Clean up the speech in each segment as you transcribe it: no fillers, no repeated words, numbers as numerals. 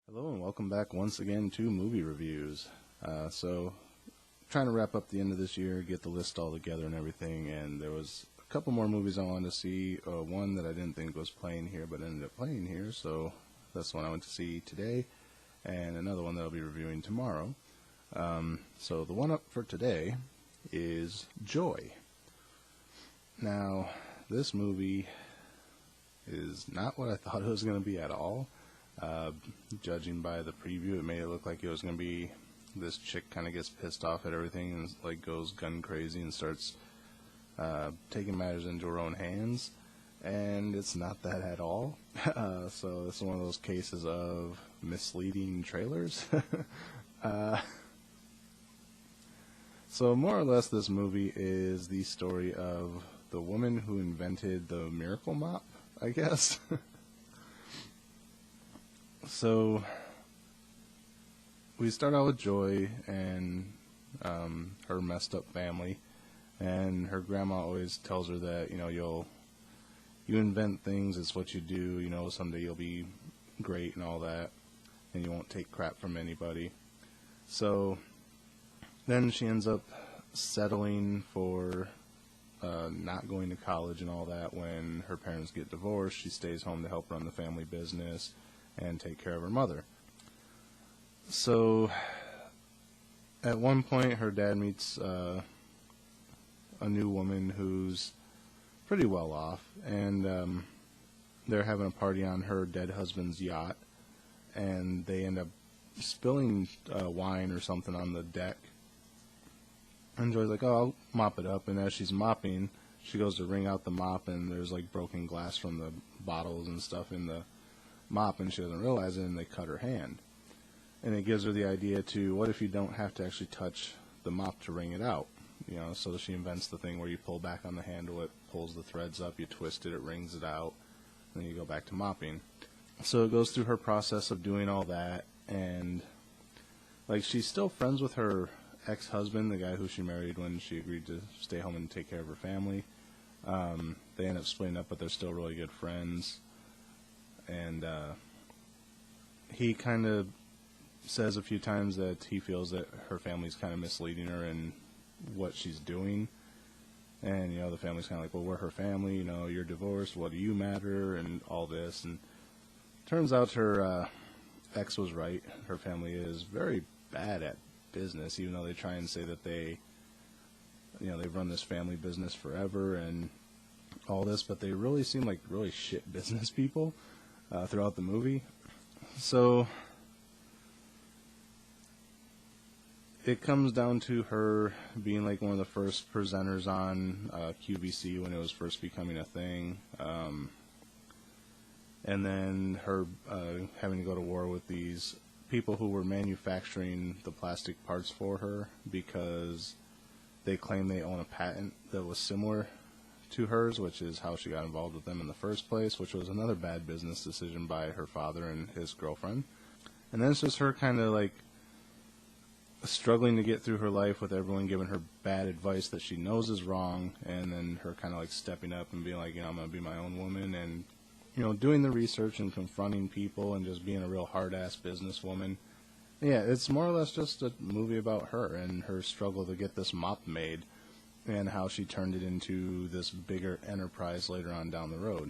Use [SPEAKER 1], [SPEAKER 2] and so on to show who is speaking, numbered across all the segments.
[SPEAKER 1] Hello and welcome back once again to Movie Reviews. Trying to wrap up the end of this year, get the list all together and everything, and there was a couple more movies I wanted to see. One that I didn't think was playing here, but ended up playing here, so that's the one I went to see today, and another one that I'll be reviewing tomorrow. So the one up for today is Joy. Now, this movie is not what I thought it was going to be at all. Judging by the preview, it made it look like it was going to be this chick kind of gets pissed off at everything and like goes gun crazy and starts taking matters into her own hands, and it's not that at all. So this is one of those cases of misleading trailers. So more or less this movie is the story of the woman who invented the miracle mop, I guess. So we start out with Joy and her messed up family, and her grandma always tells her that, you invent things, it's what you do, someday you'll be great and all that, and you won't take crap from anybody. So then she ends up settling for not going to college and all that. When her parents get divorced, she stays home to help run the family business and take care of her mother. So at one point her dad meets a new woman who's pretty well off, and they're having a party on her dead husband's yacht, and they end up spilling wine or something on the deck, and Joy's like, oh, I'll mop it up, and as she's mopping, she goes to wring out the mop, and there's like broken glass from the bottles and stuff in the mop, and she doesn't realize it, and they cut her hand. And it gives her the idea to, what if you don't have to actually touch the mop to wring it out? So she invents the thing where you pull back on the handle, it pulls the threads up, you twist it, it wrings it out, and then you go back to mopping. So it goes through her process of doing all that, and like she's still friends with her ex-husband, the guy who she married when she agreed to stay home and take care of her family. They end up splitting up, but they're still really good friends. And he kind of says a few times that he feels that her family's kind of misleading her in what she's doing. And, the family's kind of like, well, we're her family, you're divorced, what do you matter, and all this. And turns out her ex was right. Her family is very bad at business, even though they try and say that they've run this family business forever and all this, but they really seem like really shit business people throughout the movie. So it comes down to her being like one of the first presenters on QVC when it was first becoming a thing, and then her having to go to war with these people who were manufacturing the plastic parts for her because they claim they own a patent that was similar to hers, which is how she got involved with them in the first place, which was another bad business decision by her father and his girlfriend. And then it's just her kind of like struggling to get through her life with everyone giving her bad advice that she knows is wrong, and then her kind of like stepping up and being like, I'm going to be my own woman, and doing the research and confronting people and just being a real hard-ass businesswoman. Yeah, it's more or less just a movie about her and her struggle to get this mop made, and how she turned it into this bigger enterprise later on down the road.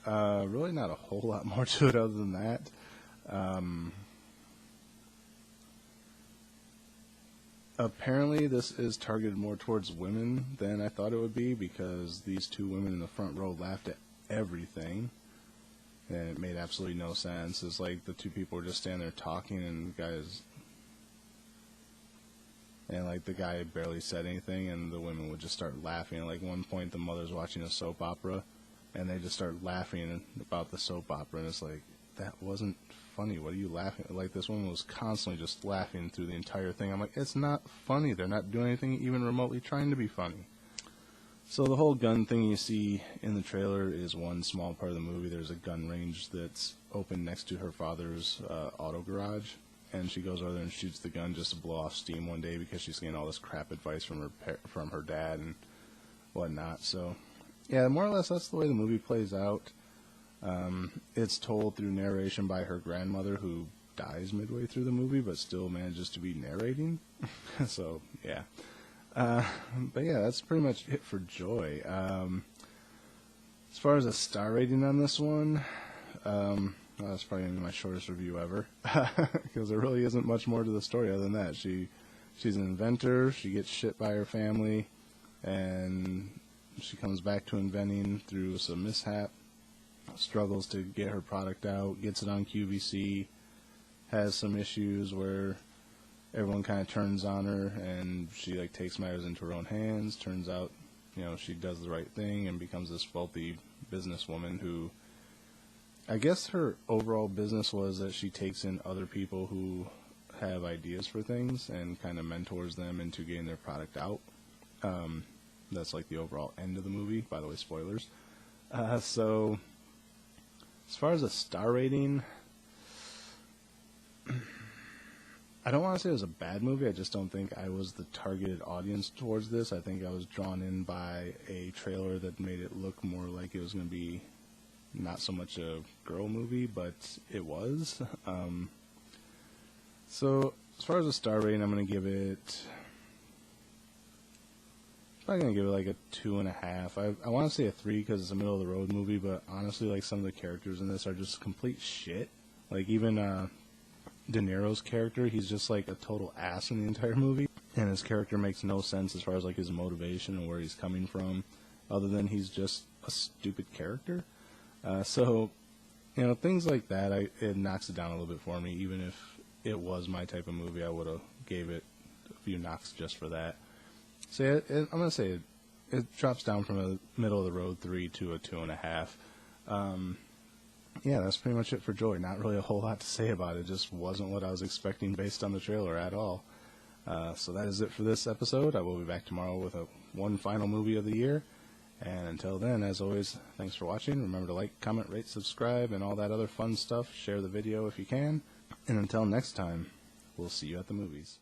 [SPEAKER 1] Really not a whole lot more to it other than that. Apparently this is targeted more towards women than I thought it would be, because these two women in the front row laughed at everything, and it made absolutely no sense. It's like the two people were just standing there talking, and the guy barely said anything, and the women would just start laughing. Like one point, the mother's watching a soap opera, and they just start laughing about the soap opera, and it's like, that wasn't funny. What are you laughing at? Like, this woman was constantly just laughing through the entire thing. I'm like, it's not funny. They're not doing anything even remotely trying to be funny. So the whole gun thing you see in the trailer is one small part of the movie. There's a gun range that's open next to her father's auto garage, and she goes over there and shoots the gun just to blow off steam one day because she's getting all this crap advice from her dad and whatnot. So yeah, more or less that's the way the movie plays out. It's told through narration by her grandmother, who dies midway through the movie, but still manages to be narrating. So, yeah. But yeah, that's pretty much it for Joy. As far as a star rating on this one, well, that's probably going to be my shortest review ever, because there really isn't much more to the story other than that. She's an inventor, she gets shit by her family, and she comes back to inventing through some mishap, struggles to get her product out, gets it on QVC, has some issues where everyone kind of turns on her, and she like takes matters into her own hands. Turns out, she does the right thing and becomes this wealthy businesswoman who, I guess her overall business was that she takes in other people who have ideas for things and kind of mentors them into getting their product out. That's like the overall end of the movie. By the way, spoilers. So, as far as a star rating, I don't want to say it was a bad movie. I just don't think I was the targeted audience towards this. I think I was drawn in by a trailer that made it look more like it was going to be not so much a girl movie, but it was. So, as far as a star rating, I'm going to give it... I'm going to give it like a 2.5. I want to say a 3 because it's a middle of the road movie, but honestly, like some of the characters in this are just complete shit. Like even De Niro's character, he's just like a total ass in the entire movie, and his character makes no sense as far as like his motivation and where he's coming from, other than he's just a stupid character. So, things like that, it knocks it down a little bit for me. Even if it was my type of movie, I would have gave it a few knocks just for that. So yeah, I'm going to say it drops down from a middle-of-the-road 3 to a 2.5. Yeah, that's pretty much it for Joy. Not really a whole lot to say about it. Just wasn't what I was expecting based on the trailer at all. So that is it for this episode. I will be back tomorrow with one final movie of the year. And until then, as always, thanks for watching. Remember to like, comment, rate, subscribe, and all that other fun stuff. Share the video if you can. And until next time, we'll see you at the movies.